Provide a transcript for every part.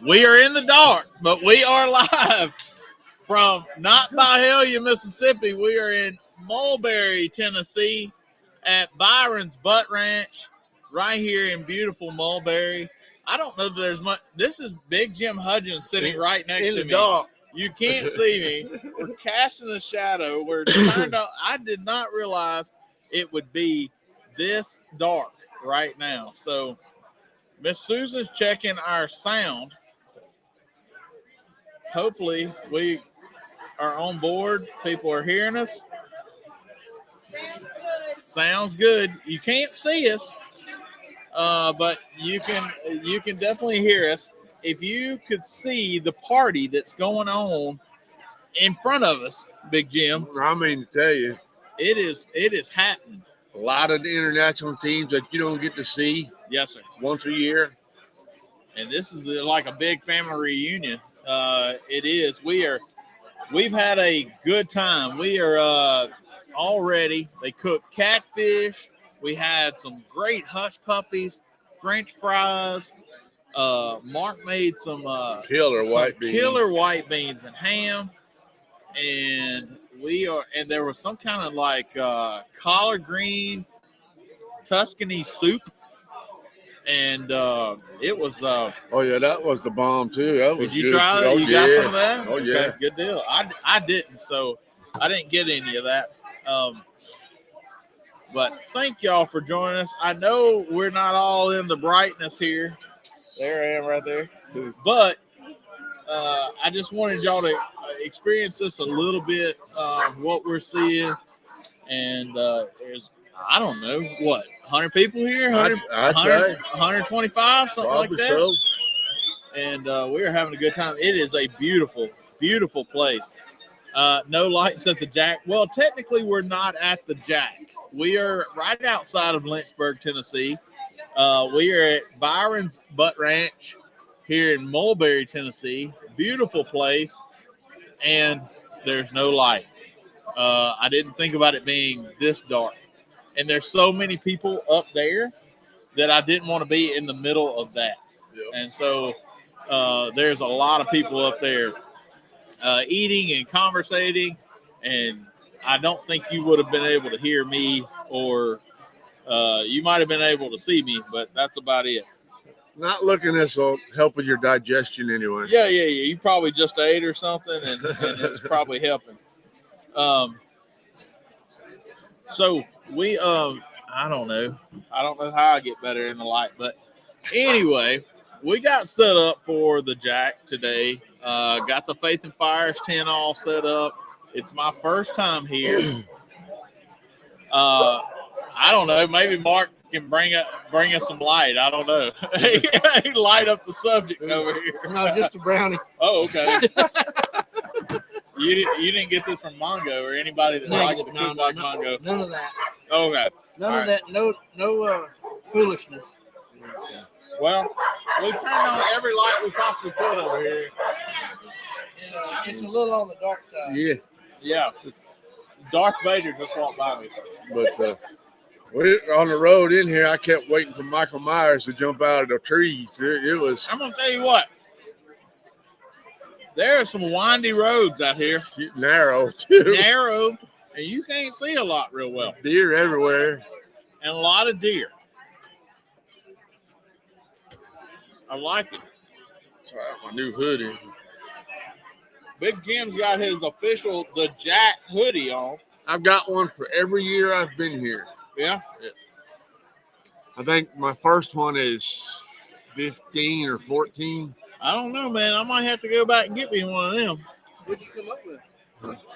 We are in the dark, but we are live from not Byhalia, Mississippi. We are in Mulberry, Tennessee at Byron's Butt Ranch right here in beautiful Mulberry. I don't know that there's much. This is Big Jim Hudgens sitting right next to me. Dark. You can't see me. We're casting a shadow. We're trying to. I did not realize it would be this dark right now. So Miss Susan's checking our sound. Hopefully we are on board. People are hearing us. Sounds good. You can't see us, but you can definitely hear us. If you could see the party that's going on in front of us, Big Jim, I mean to tell you, it is happening. a lot of the international teams that you don't get to see Yes, sir. once a year. And this is like a big family reunion. It is. We've had a good time. We are already. They cooked catfish. We had some great hush puppies, French fries. Mark made some Killer white beans and ham, and there was some kind of like collard green Tuscany soup. And it was. Oh yeah, that was the bomb too. That was did you good try too. that? Oh, You yeah. got some of that? Oh yeah. Okay, good deal. I didn't, so I didn't get any of that. But thank y'all for joining us. I know we're not all in the brightness here. There I am, right there. But I just wanted y'all to experience this a little bit of what we're seeing. And there's, I don't know, what, 100 people here? 100, I'd say 125, something probably like that. so. And we are having a good time. It is a beautiful, beautiful place. No lights at the Jack. Well, technically, we're not at the Jack. We are right outside of Lynchburg, Tennessee. We are at Byron's Butt Ranch here in Mulberry, Tennessee. Beautiful place. And there's no lights. I didn't think about it being this dark. And there's so many people up there that I didn't want to be in the middle of that. Yep. And so there's a lot of people up there eating and conversating, and I don't think you would have been able to hear me, or you might have been able to see me, but that's about it. Not looking this will help with your digestion anyway. Yeah. You probably just ate or something, and it's probably helping. So we I don't know how I get better in the light, but anyway, we got set up for the Jack today. Got the Faith and Fires tent all set up. It's my first time here. I don't know. Maybe Mark can bring us some light. I don't know. He light up the subject over here. No, just a brownie. Oh, okay. You didn't get this from Mongo or anybody that likes to cook like Mongo. None of that. Okay. None All of right. that. No foolishness. Well, we turned on every light we possibly could over here. It's a little on the dark side. Yeah, Yeah. Darth Vader just walked by me. but we're on the road in here. I kept waiting for Michael Myers to jump out of the trees. It was I'm going to tell you what. There are some windy roads out here. narrow too. Narrow, and you can't see a lot real well. Deer everywhere. And a lot of deer. I like it. That's right, my new hoodie. Big Jim's got his official The Jack hoodie on. I've got one for every year I've been here. Yeah? I think my first one is 15 or 14. I don't know, man. I might have to go back and get me one of them. What'd you come up with?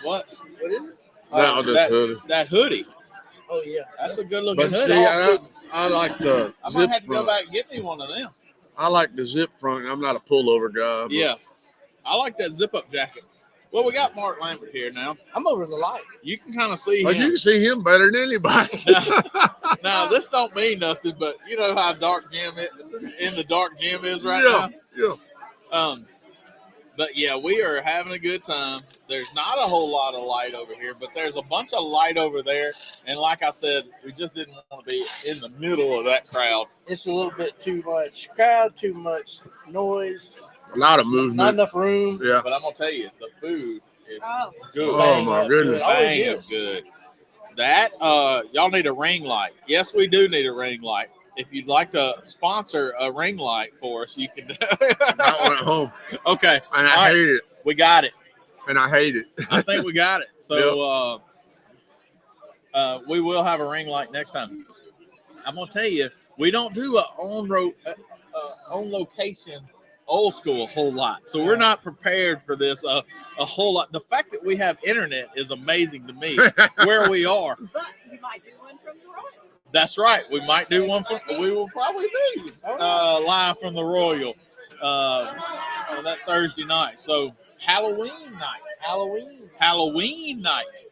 What? What is it? That hoodie. Oh, yeah. That's a good looking But hoodie. see, I like the I might zip have to go front. back and get me one of them. I like the zip front. I'm not a pullover guy. But Yeah. I like that zip up jacket. Well, we got Mark Lambert here now. I'm over in the light. You can kind of see Oh, you him. can see him better than anybody. Now, this don't mean nothing, but you know how dark Jim in the dark Jim is right yeah, now. yeah. But yeah, we are having a good time. There's not a whole lot of light over here, but there's a bunch of light over there. And like I said, we just didn't want to be in the middle of that crowd. It's a little bit too much crowd, too much noise. A lot of Not movement. enough room. Yeah. But I'm gonna tell you, the food is good. Oh Bang my up goodness. good. Always Bang of is. good. That y'all need a ring light. Yes, we do need a ring light. If you'd like to sponsor a ring light for us, you can. Got one at home, Okay. and I All right. hate it. We got it. And I hate it. I think we got it. So we will have a ring light next time. I'm gonna tell you, we don't do a on location old school a whole lot, so we're not prepared for this a whole lot. The fact that we have internet is amazing to me. Where we are. But you might do one from the Royal. That's right. We might do one from. We will probably be live from the Royal that Thursday night. So Halloween night. Halloween night.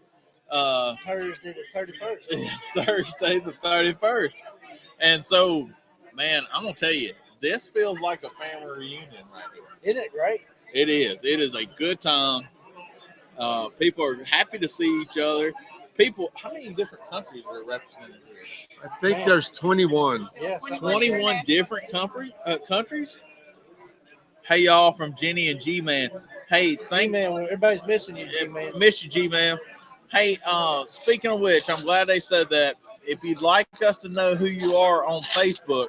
Thursday the 31st. Thursday the 31st. And so, man, I'm gonna tell you, this feels like a family reunion right here. Isn't it great? It is. It is a good time. People are happy to see each other. People, how many different countries are represented here? I think there's 21. Yeah. 21 different countries. Hey, y'all, from Jenny and G-Man. Hey, Man, everybody's missing you, G-Man. Miss you, G-Man. Hey, speaking of which, I'm glad they said that. If you'd like us to know who you are on Facebook,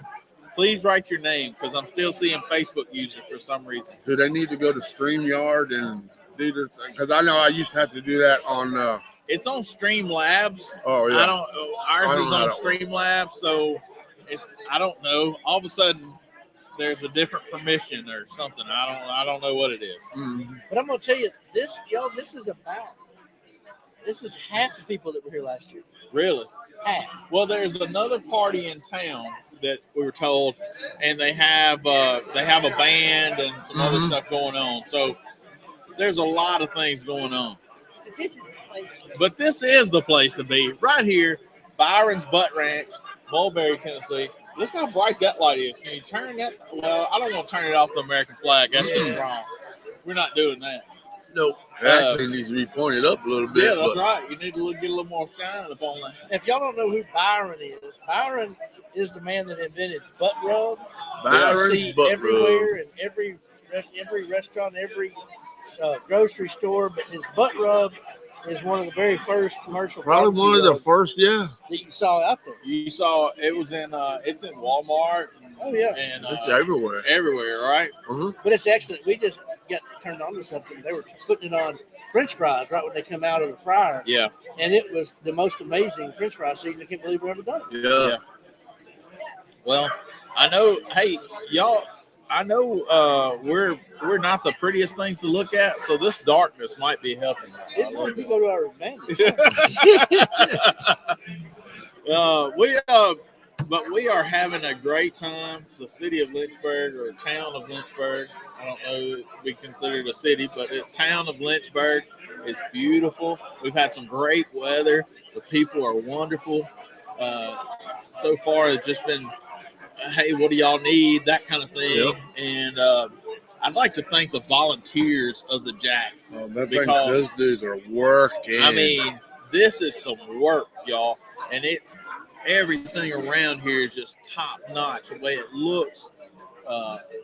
please write your name, because I'm still seeing Facebook users for some reason. Do they need to go to StreamYard and do their thing? Because I know I used to have to do that on. It's on Streamlabs. Oh yeah. Ours is on Streamlabs, so I don't know. All of a sudden, there's a different permission or something. I don't know what it is. Mm-hmm. But I'm gonna tell you, this is half the people that were here last year. Really? Half. Well, there's another party in town that we were told, and they have a band and some other stuff going on. So there's a lot of things going on. But this is the place to be. But this is the place to be, right here, Byron's Butt Ranch, Mulberry, Tennessee. Look how bright that light is. Can you turn that? Well, I don't want to turn it off the American flag. That's just wrong. We're not doing that. Nope. It actually needs to be pointed up a little bit. Yeah, that's right. You need to get a little more shine upon that. If y'all don't know who Byron is the man that invented butt rub. Byron's You see butt everywhere rub. in every restaurant, every grocery store. But his butt rub is one of the very first commercial. Probably one of the first, yeah. that you saw out there. You saw it was in it's in Walmart. Oh yeah, And It's everywhere. everywhere, right? but it's excellent. We just got turned on to something. They were putting it on French fries right when they come out of the fryer, Yeah. and it was the most amazing French fry season. I can't believe we've ever done it. Yeah. Well, I know. Hey, y'all. I know we're not the prettiest things to look at, so this darkness might be helping. It might be go to our advantage. But we are having a great time. The city of Lynchburg, or town of Lynchburg, I don't know if we consider it a city, but the town of Lynchburg is beautiful. We've had some great weather. The people are wonderful. So far, it's just been, hey, what do y'all need? That kind of thing. Yep. And I'd like to thank the volunteers of the Jack. Those dudes are working. I mean, this is some work, y'all. And it's everything around here is just top notch. The way it looks,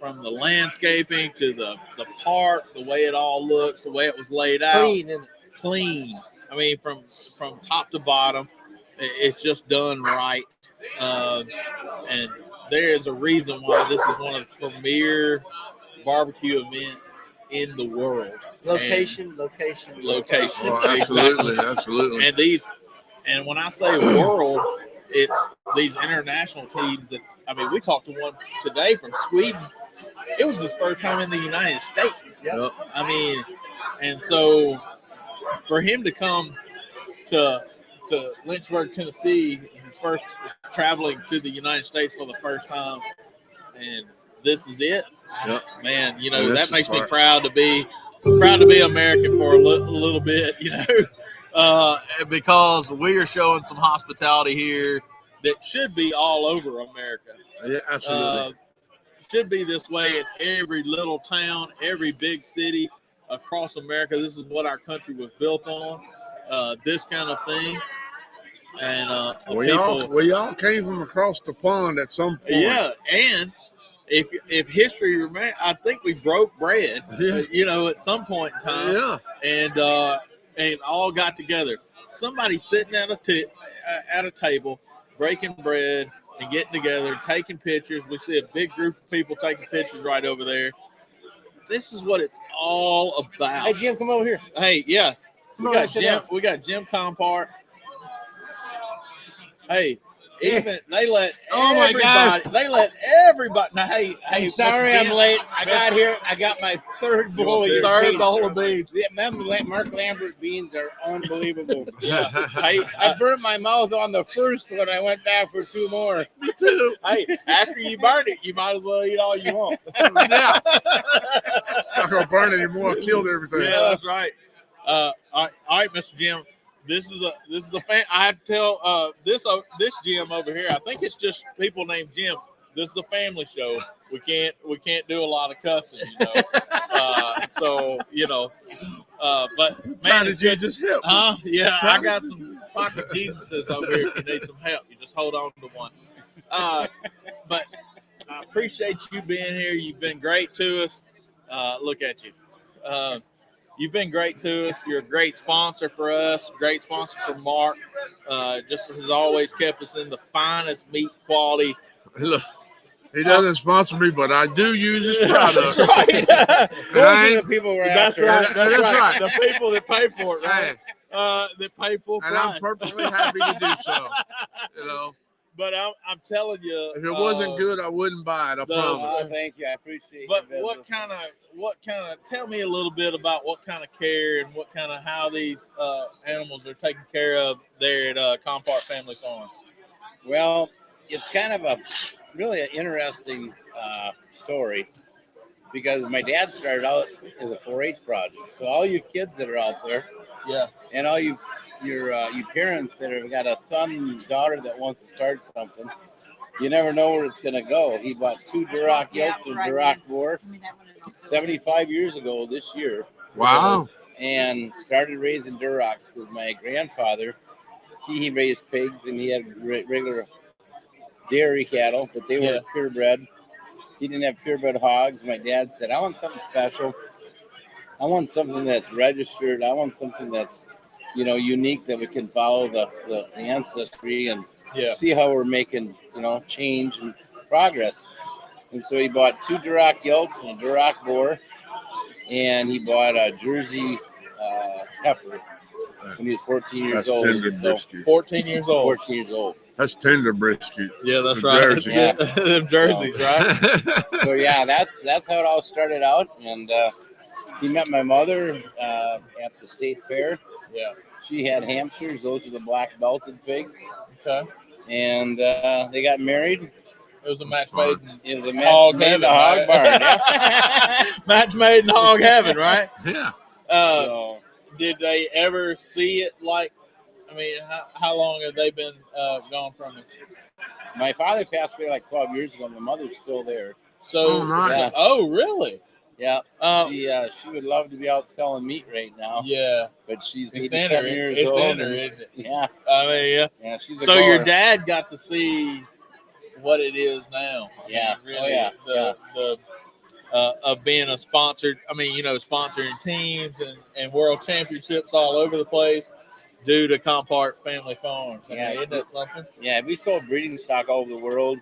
from the landscaping to the park, the way it all looks, the way it was laid out. Clean, isn't it? Clean. I mean, from top to bottom, it's just done right. And there is a reason why this is one of the premier barbecue events in the world. Location. Oh, Exactly. absolutely. And when I say world, it's these international teams that, I mean, we talked to one today from Sweden. It was his first time in the United States. Yep. I mean, and so for him to come to Lynchburg, Tennessee, his first traveling to the United States for the first time, and this is it. Yep. Man, you Yeah, know, this that is makes me hard. proud to be American for a little bit, you know, because we are showing some hospitality here that should be all over America. Yeah, absolutely. Should be this way in every little town, every big city across America. This is what our country was built on, this kind of thing. And we all came from across the pond at some point. yeah, and if history remains, I think we broke bread. Yeah. At some point in time. Yeah. And all got together. Somebody sitting at a table, breaking bread and getting together, taking pictures. We see a big group of people taking pictures right over there. This is what it's all about. Hey, Jim, come over here. Hey, yeah, Come on, sit down. We got Jim Compart. Hey. Even they let everybody. They let everybody. Now, hey, I'm sorry Mr. I'm Jim, late. I got here. I got my third bowl of your third beans. bowl of beans. Yeah, Mark Lambert beans are unbelievable. Yeah. Hey, I burnt my mouth on the first one. I went back for 2 more. Me too. Hey, after you burn it, you might as well eat all you want. Yeah. It's not gonna burn anymore. Killed everything. Yeah, that's right. All right, Mr. Jim. This is a fan. I have to tell this Jim over here. I think it's just people named Jim. This is a family show. We can't do a lot of cussing, but man, How did you just help? Huh? Yeah, I got some pocket Jesuses over here. If you need some help, you just hold on to one. But I appreciate you being here. You've been great to us. Look at you. You've been great to us. You're a great sponsor for us, great sponsor for Mark. Just has always kept us in the finest meat quality. Look, he doesn't sponsor me, but I do use his product. That's right. Those are the people we're That's after. right. That's right. The people that pay for it, right? That pay full And price. I'm perfectly happy to do so. But I'm telling you, If it wasn't good, I wouldn't buy it. I promise. Oh, thank you. I appreciate But your what business. kind of? Tell me a little bit about what kind of care and what kind of how these animals are taken care of there at Compart Family Farms. Well, it's kind of a really an interesting story because my dad started out as a 4-H project. So all you kids that are out there, Yeah. and all you parents that have got a son, daughter that wants to start something, you never know where it's going to go. He bought 2 Duroc Yelts and Duroc Boar 75 years ago this year. Wow. And started raising Durocs because my grandfather, he raised pigs and he had regular dairy cattle, but they were purebred. He didn't have purebred hogs. My dad said, I want something special. I want something that's registered. I want something that's, unique that we can follow the ancestry and see how we're making, change and progress. And so he bought 2 Duroc Yelts and a Duroc Boar, and he bought a Jersey heifer when he was 14 years That's old. tender So, brisket. 14 years old. 14 years old. That's tender brisket. Yeah, that's The right. Jersey. Yeah. Them jerseys, right? So yeah, that's how it all started out. And he met my mother at the state fair. Yeah. She had Hampshires; those are the black belted pigs. Okay. And they got married. It was a match Fun. made. It was a match Hog made in heaven, the hog right? barn. Yeah. Match made in hog heaven, right? Yeah. So, Did they ever see it like? I mean, how long have they been gone from us? my father passed away like 12 years ago. My mother's still there. So, Oh, nice. Yeah. oh, really? Yeah. Uh, She would love to be out selling meat right now, yeah. but she's It's in 87 her. years It's old. in her, and- isn't it? Yeah. I mean, yeah. Yeah. She's a So your goer. dad got to see what it is now. I Yeah. mean, Oh, yeah. The of being a sponsored. I mean, sponsoring teams and world championships all over the place due to Compart Family Farms. I mean, Yeah. isn't that something? Yeah, we sold breeding stock all over the world,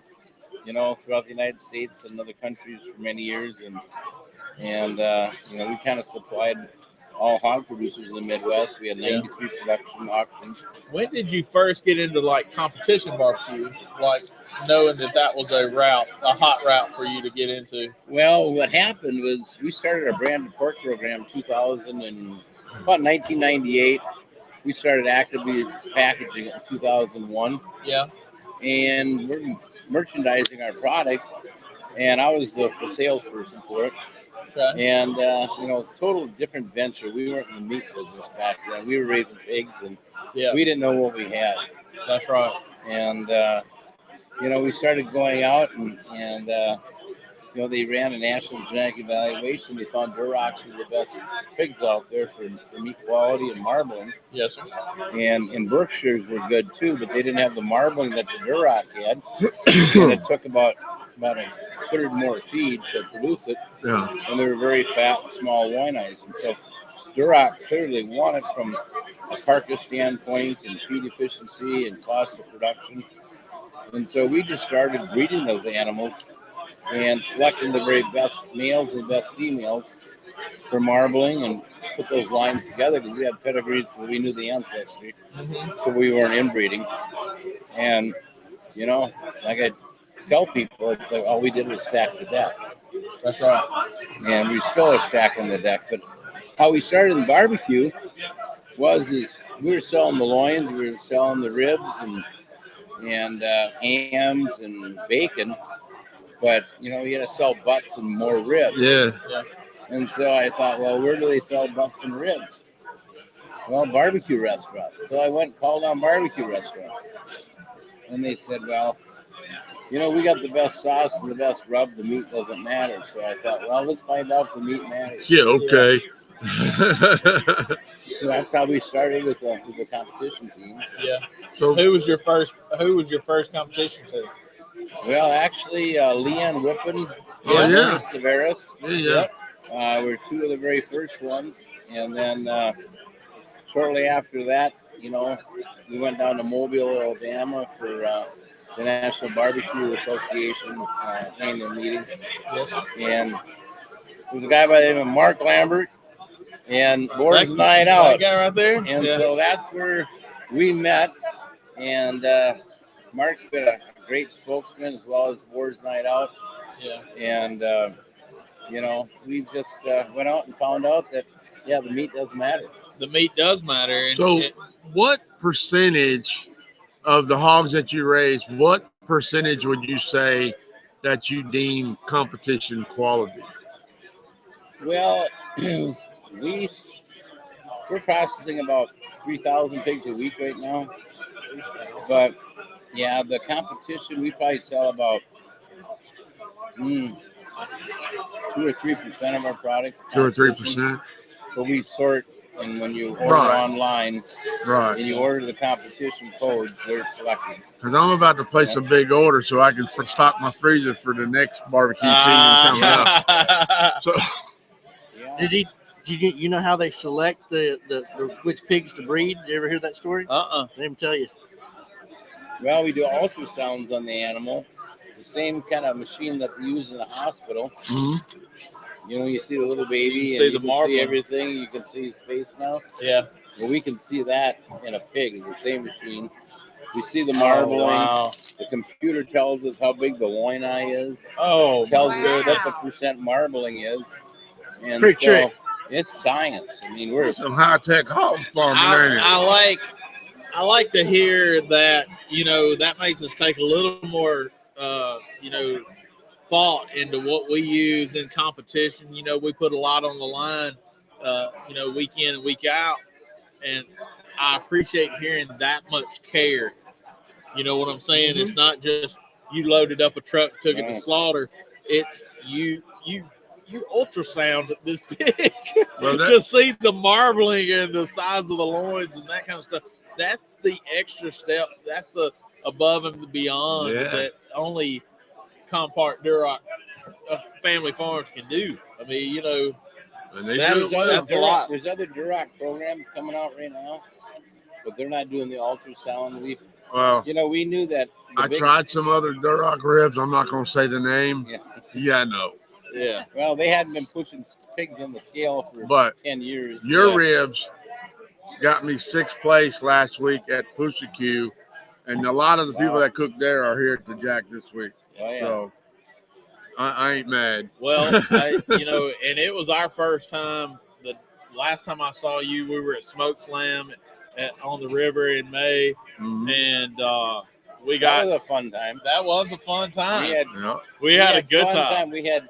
throughout the United States and other countries for many years, and we kind of supplied all hog producers in the Midwest. We had 93 production auctions. When did you first get into like competition barbecue? Like knowing that was a hot route for you to get into. Well, what happened was we started our branded pork program in 2000 and about 1998. We started actively packaging it in 2001, Yeah. and we're merchandising our product, and I was the salesperson for it. Okay. And it's a total different venture. We weren't in the meat business back then. We were raising pigs, and Yeah. we didn't know what we had. That's right. And we started going out, and they ran a national genetic evaluation. They found Durocs were the best pigs out there for meat quality and marbling. Yes, sir. And Berkshires were good too, but they didn't have the marbling that the Duroc had. And it took about a third more feed to produce it, Yeah. and they were very fat, small loin eyes. And so Duroc clearly won it from a carcass standpoint and feed efficiency and cost of production. And so we just started breeding those animals and selecting the very best males and best females for marbling and put those lines together because we had pedigrees because we knew the ancestry. So we weren't inbreeding. And, you know, like I tell people, it's like all we did was stack the deck. That's right. And we still are stacking the deck. But how we started in barbecue is we were selling the loins, we were selling the ribs and hams and bacon. But, you know, you had to sell butts and more ribs. Yeah. And so I thought, well, where do they sell butts and ribs? Well, barbecue restaurants. So I went and called on barbecue restaurants. And they said, well, you know, we got the best sauce and the best rub. The meat doesn't matter. So I thought, well, let's find out if the meat matters. Yeah. Okay. So that's how we started with the competition teams. Yeah. So Who was your first competition to? Well, actually, Leon Whippen Oh, yeah. Severus yeah. were two of the very first ones. And then shortly after that, you know, we went down to Mobile, Alabama for the National Barbecue Association annual meeting. Yes. And there was a guy by the name of Mark Lambert and Boris Night Out. That guy right there. And so that's where we met. And Mark's been a great spokesman as well as Boris Night Out. Yeah. And, you know, we just went out and found out that, yeah, the meat does matter. The meat does matter. And So what percentage of the hogs that you raise, what percentage would you say that you deem competition quality? Well, we're processing about 3,000 pigs a week right now. But, yeah, the competition, we probably sell about 2 or 3% of our product. 2 or 3%? But we sort, and when you order online Right. and you order the competition codes, they're selected. Because I'm about to place a big order so I can stock my freezer for the next barbecue season coming up. So, Yeah. Did you know how they select the which pigs to breed? Did you ever hear that story? Let me tell you. Well, we do ultrasounds on the animal, the same kind of machine that they use in the hospital. mhm. You know, you see the little baby, You and see you the can marbling. see everything. You can see his face now. Yeah. Well, we can see that in a pig, the same machine. We see the marbling. Oh, wow. The computer tells us how big the loin eye is. Oh, Tells my us what goodness. the percent marbling is. And Pretty trick. it's science. I mean, we're That's some high-tech hog farming, ain't it? I like to hear that, you know, that makes us take a little more, you know, thought into what we use in competition. You know, we put a lot on the line, you know, week in and week out. And I appreciate hearing that much care. You know what I'm saying? Mhm. It's not just you loaded up a truck, took it to Right. slaughter. It's you ultrasound this pig Well, that- to see the marbling and the size of the loins and that kind of stuff. That's the extra step. That's the above and beyond Yeah. that only Compart Duroc family farms can do. I mean, you know, And they That do is- it well. that's a lot. There's other Duroc programs coming out right now, but they're not doing the ultrasound. Well, We knew that. I tried some other Duroc ribs. I'm not going to say the name. Yeah. Yeah, no. yeah. Well, they hadn't been pushing pigs on the scale for But 10 years. your Yeah. ribs got me 6th place last week at Pussyq, and a lot of the people Wow. that cook there are here at the Jack this week. Oh, yeah. So I ain't mad. Well, you know, and it was our first time. The last time I saw you, we were at Smoke Slam on the river in May, Mhm. and we That got was a fun time. that was a fun time. Yeah, We had a good fun time. We had,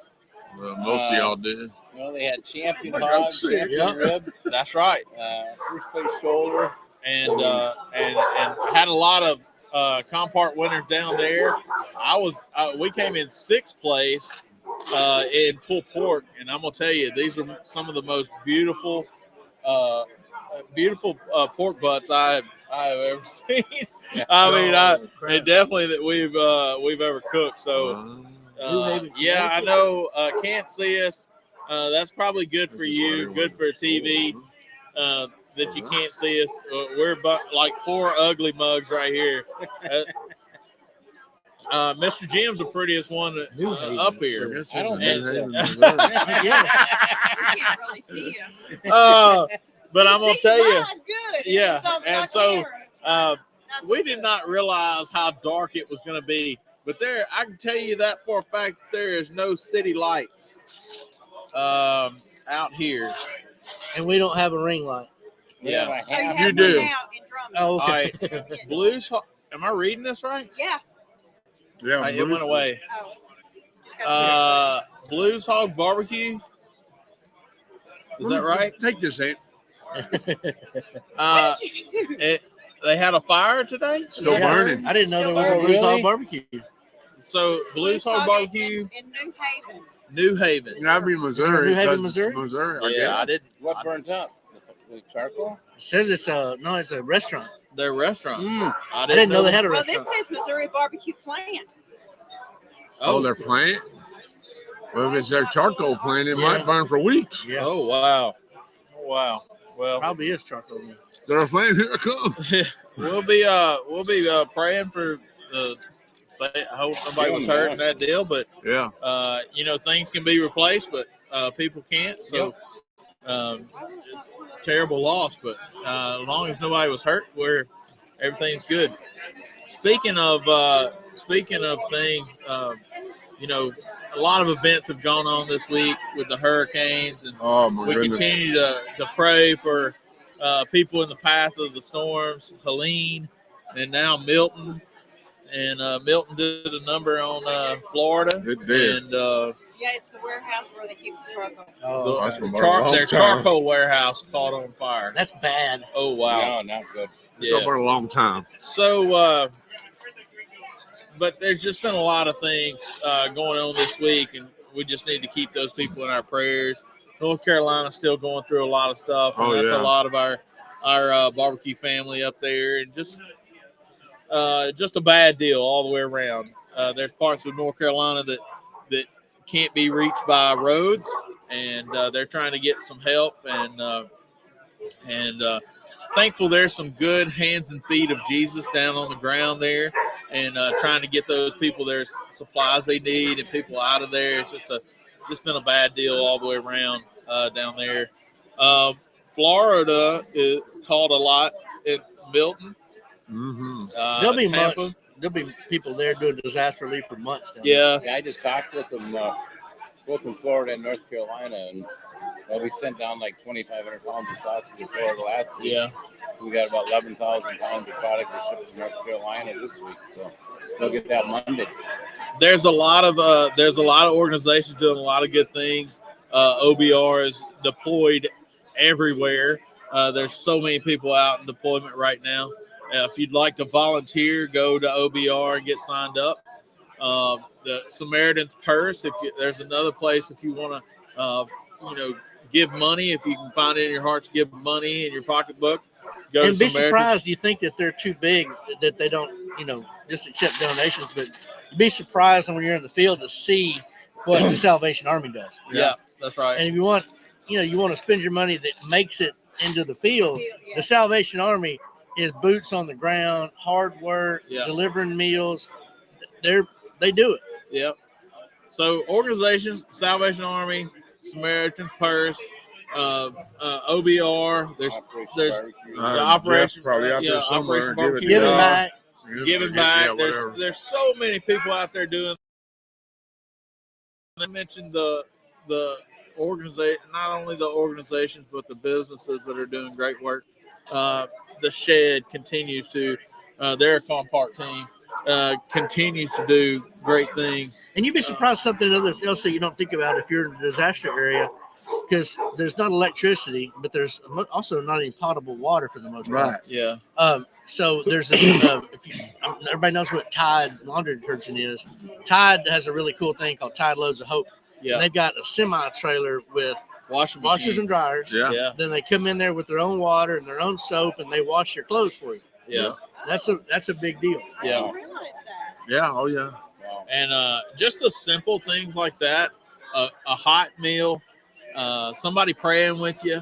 well, most of y'all did. they had champion I got hog, to see it. champion rib, That's right. first place shoulder. And had a lot of Compart winners down there. We came in 6th place in pulled pork, and I'm gonna tell you, these are some of the most beautiful pork butts I've ever seen. I mean, Oh, crap. and definitely that we've ever cooked. So Yeah, I know. Can't see us. That's probably good for you. Good for TV. That you can't see us. We're like 4 ugly mugs right here. Mr. Jim's the prettiest one up here. I don't And- think so. We can't really see you. But I'm gonna See tell you, mine good. yeah, It's on and my so, camera. uh, That's we good. did not realize how dark it was going to be. But I can tell you that for a fact, there is no city lights out here. And we don't have a ring light. We Yeah. have a Oh, you half- have You do. one now in Drummond. Oh, All okay. right, Blues. Am I reading this right? Yeah. Yeah, It went away. Oh. Just gotta Blues Hog Barbecue. Is that right? Take this, Aunt. Uh, What did you do? they had a fire today. Still Yeah. burning. I didn't know there was Oh, a Blues Hog really? barbecue. So Blues Hog Hog Barbecue, in New Haven. New Haven. Yeah, I mean Missouri. New Haven, 'cause Missouri? Missouri. I Yeah, I guess. didn't. What burnt up? The charcoal? It says it's a restaurant. Their restaurant. Mm. I I didn't know they had a Well, this restaurant. says Missouri Barbecue Plant. Oh, their plant. Well, if it's their charcoal plant, it Yeah. might burn for weeks. Yeah, Oh wow. Oh, wow. Well, probably is charcoal. then. They're a flame. Here it comes. we'll be praying for the. I hope nobody was hurt in that deal, but Yeah. things can be replaced, but people can't. So it's a terrible loss, but as long as nobody was hurt, everything's good. Speaking of things, a lot of events have gone on this week with the hurricanes, and Oh my we goodness. continue to pray for people in the path of the storms, Helene, and now Milton. And Milton did a number on Florida. It did. And Yeah, it's the warehouse where they keep the charcoal. Oh, That's the been a long their time. charcoal warehouse caught on fire. that's bad. Oh, wow. No, not good. It's been a long time. So, but there's just been a lot of things going on this week, and we just need to keep those people in our prayers. North Carolina's still going through a lot of stuff, and Oh, that's yeah. a lot of our barbecue family up there, and just a bad deal all the way around. There's parts of North Carolina that can't be reached by roads, and they're trying to get some help, and thankful there's some good hands and feet of Jesus down on the ground there, and trying to get those people their supplies they need and people out of there. It's just been a bad deal all the way around down there. Florida is called a lot at Milton. Mm-hmm. There'll be Tampa. months. There'll be people there doing disaster relief for months. Down Yeah, Yeah, I just talked with them, both in Florida and North Carolina, and we sent down like 2,500 pounds of sausage to Florida last week. yeah. We got about 11,000 pounds of product we shipped to North Carolina this week, so we'll get that Monday. There's a lot of organizations doing a lot of good things. OBR is deployed everywhere. There's so many people out in deployment right now. If you'd like to volunteer, go to OBR and get signed up. The Samaritan's Purse. There's another place if you want to, give money. If you can find it in your heart to give money in your pocketbook, go And to be Samaritan's. surprised. You think that they're too big, that they don't, just accept donations. But be surprised when you're in the field to see what the Salvation Army does. Yeah, that's right. And if you want, you want to spend your money that makes it into the field, the Salvation Army is boots on the ground, hard work, Yeah. delivering meals. They do it. Yep. So organizations, Salvation Army, Samaritan Purse, OBR. There's Barbecue. the Operation, Jeff's probably out there somewhere. Operation Barbecue. Giving Dog, back. Giving back. There's so many people out there doing. I mentioned the organization, not only the organizations but the businesses that are doing great work. The Shed continues to, their Farm Park team continues to do great things. And you'd be surprised something else that you don't think about if you're in a disaster area, because there's not electricity, but there's also not any potable water for the most part. Right. Yeah. So there's this, everybody knows what Tide laundry detergent is. Tide has a really cool thing called Tide Loads of Hope. Yeah. And they've got a semi-trailer with Washers washers and dryers. Yeah. Yeah. Then they come in there with their own water and their own soap, and they wash your clothes for you. Yeah. That's a big deal. I Yeah. didn't realize that. Yeah. Oh yeah. Wow. And just the simple things like that, a hot meal, somebody praying with you,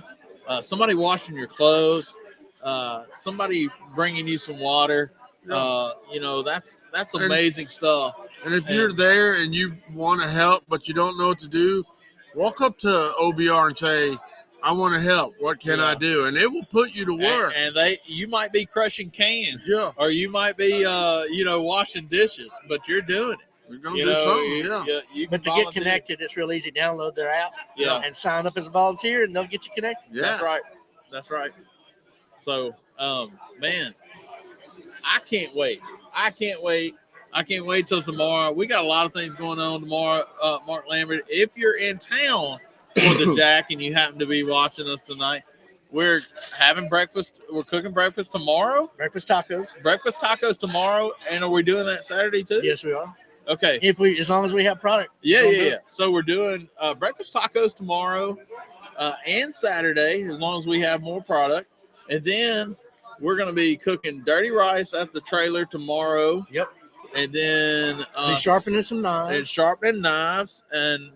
somebody washing your clothes, somebody bringing you some water. That's amazing stuff. And if you're there and you want to help, but you don't know what to do, walk up to OBR and say, I want to help. What can I do? And it will put you to work. And you might be crushing cans, or you might be, washing dishes, but you're doing it. We're going to do something, You But to get connected, it's real easy. Download their app and sign up as a volunteer, and they'll get you connected. Yeah. That's right. So, man, I can't wait. I can't wait till tomorrow. We got a lot of things going on tomorrow, Mark Lambert. If you're in town for the Jack and you happen to be watching us tonight, we're having breakfast. We're cooking breakfast tomorrow. Breakfast tacos Tomorrow. And are we doing that Saturday too? Yes, we are. Okay. As long as we have product. Yeah. So we're doing breakfast tacos tomorrow and Saturday, as long as we have more product. And then we're going to be cooking dirty rice at the trailer tomorrow. Yep. And then sharpening some knives. And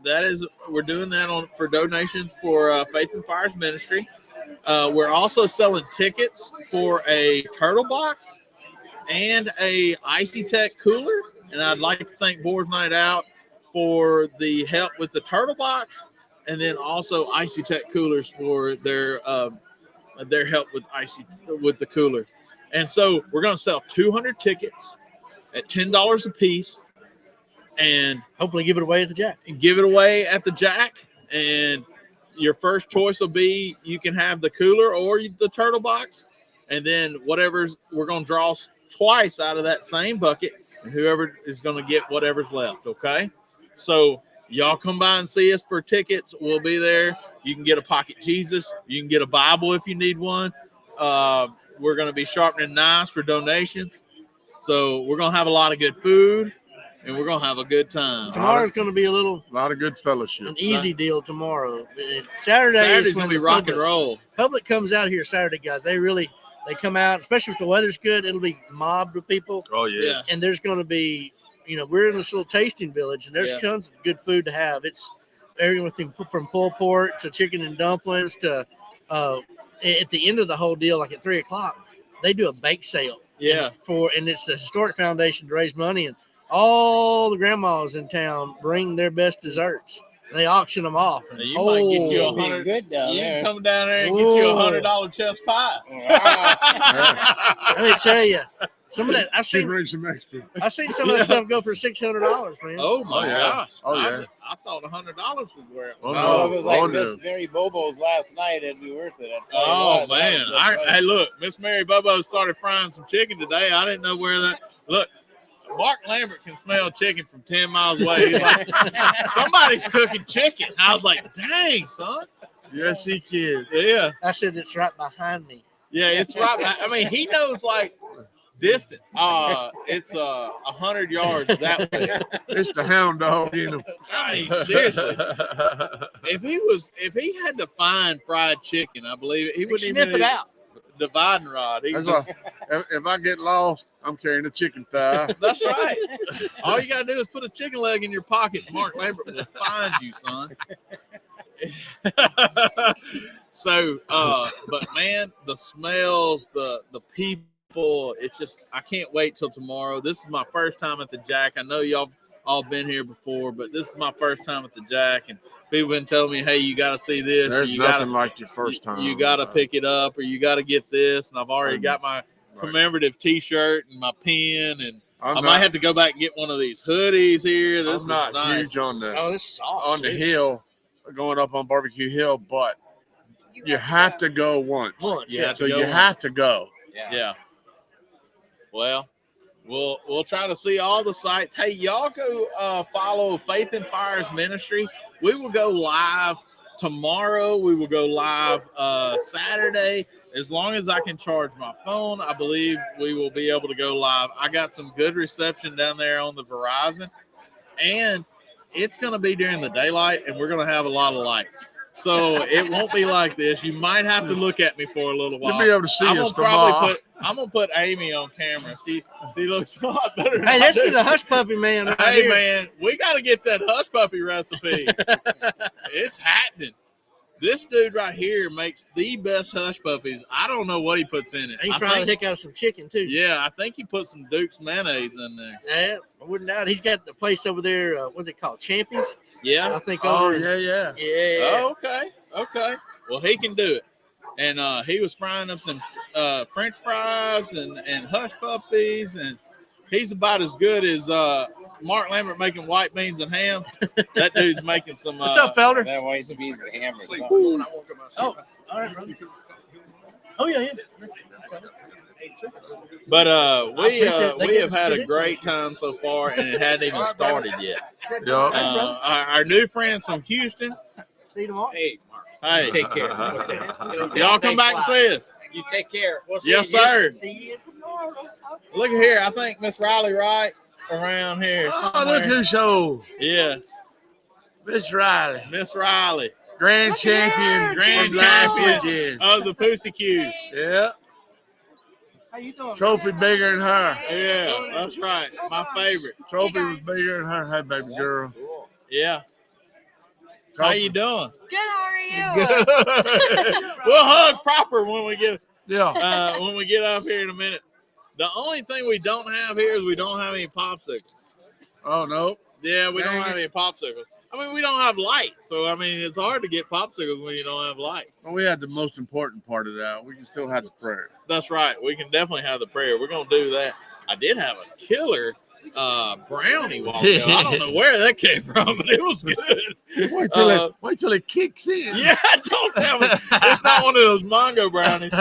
we're doing that for donations for Faith and Fires Ministry. We're also selling tickets for a turtle box and a Icy Tech cooler. And I'd like to thank Boar's Night Out for the help with the turtle box, and then also Icy Tech coolers for their help with the cooler. And so we're going to sell 200 tickets at $10 a piece, and hopefully give it away at the Jack. And your first choice will be you can have the cooler or the turtle box, and then we're going to draw twice out of that same bucket, and whoever is going to get whatever's left. Okay, so y'all come by and see us for tickets. We'll be there. You can get a pocket Jesus. You can get a Bible if you need one. We're going to be sharpening knives for donations. So we're going to have a lot of good food, and we're going to have a good time. Tomorrow's going to be a lot of good fellowship. An easy deal tomorrow. Saturday's going to be rock and roll. Public comes out here Saturday, guys. They come out, especially if the weather's good. It'll be mobbed with people. Oh, yeah. And there's going to be, we're in this little tasting village, and there's tons of good food to have. It's everything from pulled pork to chicken and dumplings to at the end of the whole deal, like at 3:00, they do a bake sale. Yeah. And it's the Historic Foundation to raise money, and all the grandmas in town bring their best desserts. They auction them off. Might get you $100. Good down you there. Can come down there and get you $100 chest pie. Let me tell you, some of that I've seen some extra. I've seen some of that stuff go for $600, man. Oh my gosh! Oh yeah! I thought $100 was where. It was like Miss Mary Bobo's last night. It'd be worth it. Oh man! Hey, look, Miss Mary Bobo started frying some chicken today. I didn't know where that. Look, Mark Lambert can smell chicken from 10 miles away. He's like, somebody's cooking chicken. I was like, dang, son. Yes, he can. Yeah. I said it's right behind me. Yeah, it's right. I mean, he knows like distance. It's 100 yards that way. It's the hound dog in him. I mean, seriously. If he had to find fried chicken, I believe he wouldn't sniff even it out. Dividing rod. If I get lost, I'm carrying a chicken thigh. That's right. All you gotta do is put a chicken leg in your pocket. Mark Lambert will find you, son. So, but man, the smells, the people, it's just, I can't wait till tomorrow. This is my first time at the Jack. I know y'all all been here before, but this is my first time at the Jack, and people been telling me, hey, you got to see this. There's nothing like your first time. You got to pick it up, or you got to get this. And I've already got my commemorative T-shirt and my pen, and I might have to go back and get one of these hoodies here. This is not nice. huge on this is soft, on the hill, going up on Barbecue Hill, but you have to go once. Yeah, so you have to go. Yeah. Well, we'll try to see all the sites. Hey, y'all go follow Faith and Fires Ministry. We will go live tomorrow. We will go live Saturday. As long as I can charge my phone, I believe we will be able to go live. I got some good reception down there on the Verizon, and it's going to be during the daylight, and we're going to have a lot of lights. So it won't be like this. You might have to look at me for a little while. You'll be able to see I'm us gonna probably tomorrow. I'm gonna put Amy on camera. She looks a lot better. Than Hey, I this do. is a hush puppy man right Hey here. man, we got to get that hush puppy recipe. It's happening. This dude right here makes the best hush puppies. I don't know what he puts in it. He I fries the think, heck out of some chicken too. yeah, I think he put some Duke's mayonnaise in there. Yeah, I wouldn't doubt it. He's got the place over there. What's it called? Champy's. Yeah. I think. Oh, Over in- yeah. Yeah. Oh, okay. Well, he can do it. And he was frying up them French fries and hush puppies, and he's about as good as Mark Lambert making white beans and ham. That dude's making some. What's up, Felder? That white beans and ham or something. Oh, all right, brother. Oh yeah. But we appreciate- have had a great time so far, and it hadn't even started yet. Yeah. Our new friends from Houston. See you tomorrow. Hey, Take care. y'all come back and see us. You take care. We'll see Yes, you- sir. See you tomorrow. Look at here. I think Miss Riley writes around here. Oh, somewhere. look who showed. Yeah, Miss Riley. Miss Riley Grand champion. Grand from last champion. weekend. of the Pussy Q. Yeah. How you doing? Trophy bigger than her. Yeah, that's right. My favorite. Trophy was bigger than her. Hey, baby girl. Yeah. How you doing? Good, how are you? We'll hug proper when we get Yeah. up here in a minute. The only thing we don't have here is we don't have any popsicles. Oh, no. Yeah, we Dang don't have any popsicles. I mean, we don't have light, so I mean, it's hard to get popsicles when you don't have light. Well, we had the most important part of that. We can still have the prayer. That's right. We can definitely have the prayer. We're gonna do that. I did have a killer brownie while ago. I don't know where that came from, but it was good. Wait till it kicks in. Yeah, don't tell me. It's not one of those mango brownies.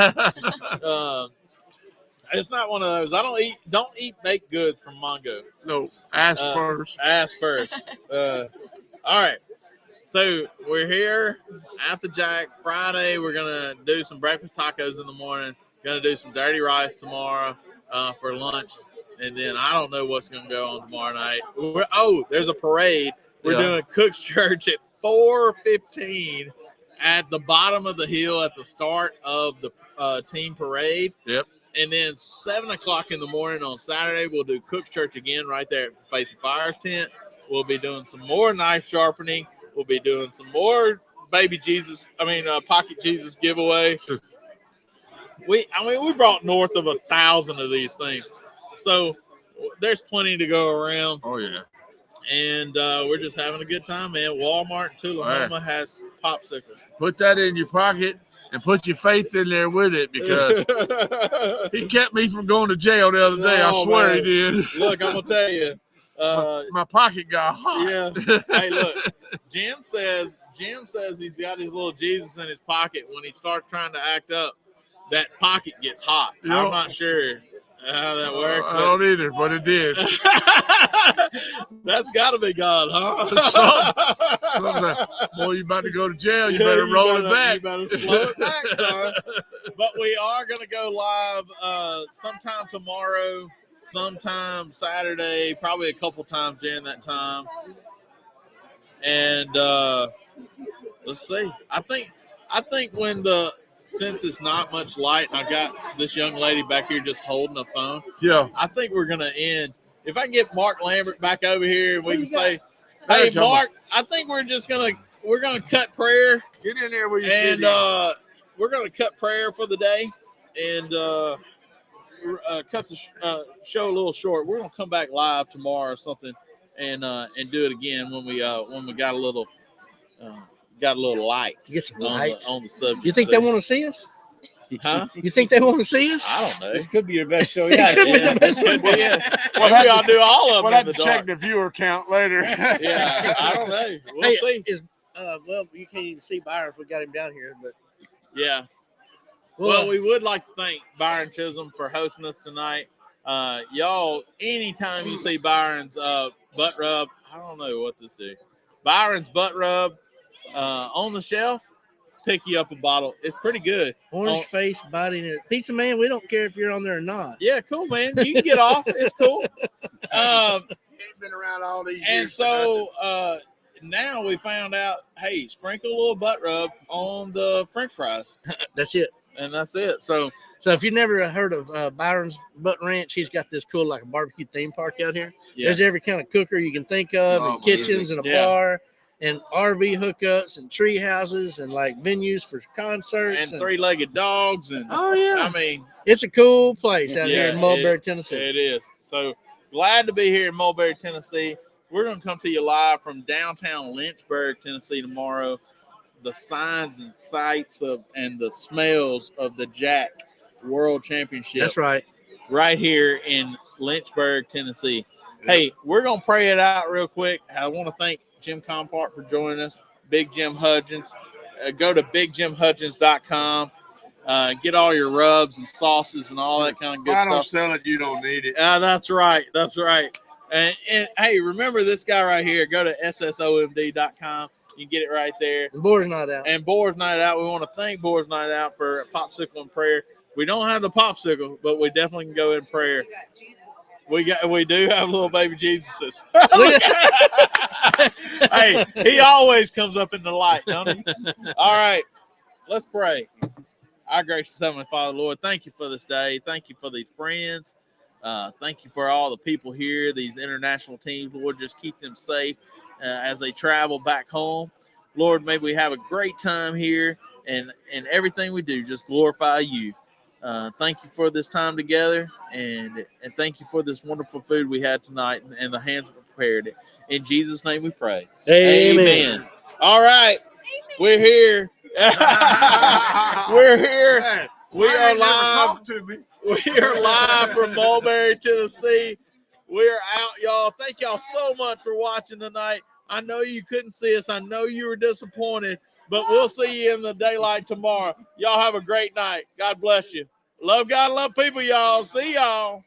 It's not one of those. I don't eat baked goods from Mongo. No, ask first. Ask first. All right. So we're here at the Jack Friday. We're gonna do some breakfast tacos in the morning. Gonna do some dirty rice tomorrow for lunch, and then I don't know what's gonna go on tomorrow night. There's a parade. We're doing Cook's Church at 4:15 at the bottom of the hill at the start of the team parade. Yep. And then 7 o'clock in the morning on Saturday, we'll do Cook's Church again right there at Faith and Fire's tent. We'll be doing some more knife sharpening. We'll be doing some more pocket Jesus giveaway. We brought north of 1,000 of these things. So there's plenty to go around. Oh, yeah. And we're just having a good time, man. Walmart in Tullahoma has popsicles. Put that in your pocket and put your faith in there with it, because he kept me from going to jail the other day. I Oh, swear man. he did. Look, I'm going to tell you. My pocket got hot. Yeah. Hey, look, Jim says he's got his little Jesus in his pocket. When he starts trying to act up, that pocket gets hot. Yep. I'm not sure how that works. I don't either, but it did. That's got to be God, huh? Boy, you about to go to jail. You better roll it back. You better slow it back, son. But we are going to go live sometime tomorrow, sometime Saturday, probably a couple times during that time. And let's see. I think since it's not much light, and I got this young lady back here just holding a phone, Yeah. I think we're going to end. If I can get Mark Lambert back over here and we can say, Hey, hey, come Mark, I think we're going to cut prayer, Get in there where you and fit we're going to cut prayer for the day and cut the show a little short. We're going to come back live tomorrow or something and do it again when we got a little light Get some light. on the subject. You think they want to see us? Huh? You think they want to see us? I don't know. This could be your best show. Yeah, could be the best Could be one. it. Maybe I'll do all of We'll them have in to the check dark. the viewer count later. Yeah, I don't know. We'll see. Well, you can't even see Byron if we got him down here, but Yeah. Well, we would like to thank Byron Chisholm for hosting us tonight. Y'all, anytime you see Byron's butt rub, I don't know what this do. Byron's butt rub on the shelf, pick you up a bottle. It's pretty good. orange face biting it. Pizza Man, we don't care if you're on there or not. Yeah, cool, man. You can get off. It's cool. Ain't been around all these And years. so now we found out, hey, sprinkle a little butt rub on the French fries, That's it. and that's it. So So if you've never heard of Byron's Butt Ranch, he's got this cool like a barbecue theme park out here. yeah, There's every kind of cooker you can think of, Oh, and kitchens and a yeah. bar, and RV hookups and tree houses and like venues for concerts and three-legged dogs, and Oh yeah, I mean, it's a cool place out here in Yeah, Mulberry, Tennessee. it is. So glad to be here in Mulberry, Tennessee. We're going to come to you live from downtown Lynchburg, Tennessee tomorrow. The signs and sights of and the smells of the Jack World Championship. That's right. Right here in Lynchburg, Tennessee. Hey, we're going to pray it out real quick. I want to thank Jim Compart for joining us, Big Jim Hudgens. Go to bigjimhudgens.com. Get all your rubs and sauces and all that kind of good If I stuff. don't sell it, you don't need it. That's right. That's right. And hey, remember this guy right here. Go to ssomd.com. You can get it right there. The Boar's Night Out. And Boar's Night Out. We want to thank Boar's Night Out for popsicle and prayer. We don't have the popsicle, but we definitely can go in prayer. You got Jesus. We do have little baby Jesuses. Hey, he always comes up in the light, don't he? All right, let's pray. Our gracious Heavenly Father, Lord, thank you for this day. Thank you for these friends. Thank you for all the people here, these international teams. Lord, just keep them safe as they travel back home. Lord, may we have a great time here, and everything we do, just glorify you. Thank you for this time together, and thank you for this wonderful food we had tonight, and the hands that prepared it. In Jesus' name we pray. Amen. All right, we're here. We're here. Hey, We I are ain't never live. talked to me. We are live from Mulberry, Tennessee. We're out, y'all. Thank y'all so much for watching tonight. I know you couldn't see us. I know you were disappointed, but we'll see you in the daylight tomorrow. Y'all have a great night. God bless you. Love God, love people, y'all. See y'all.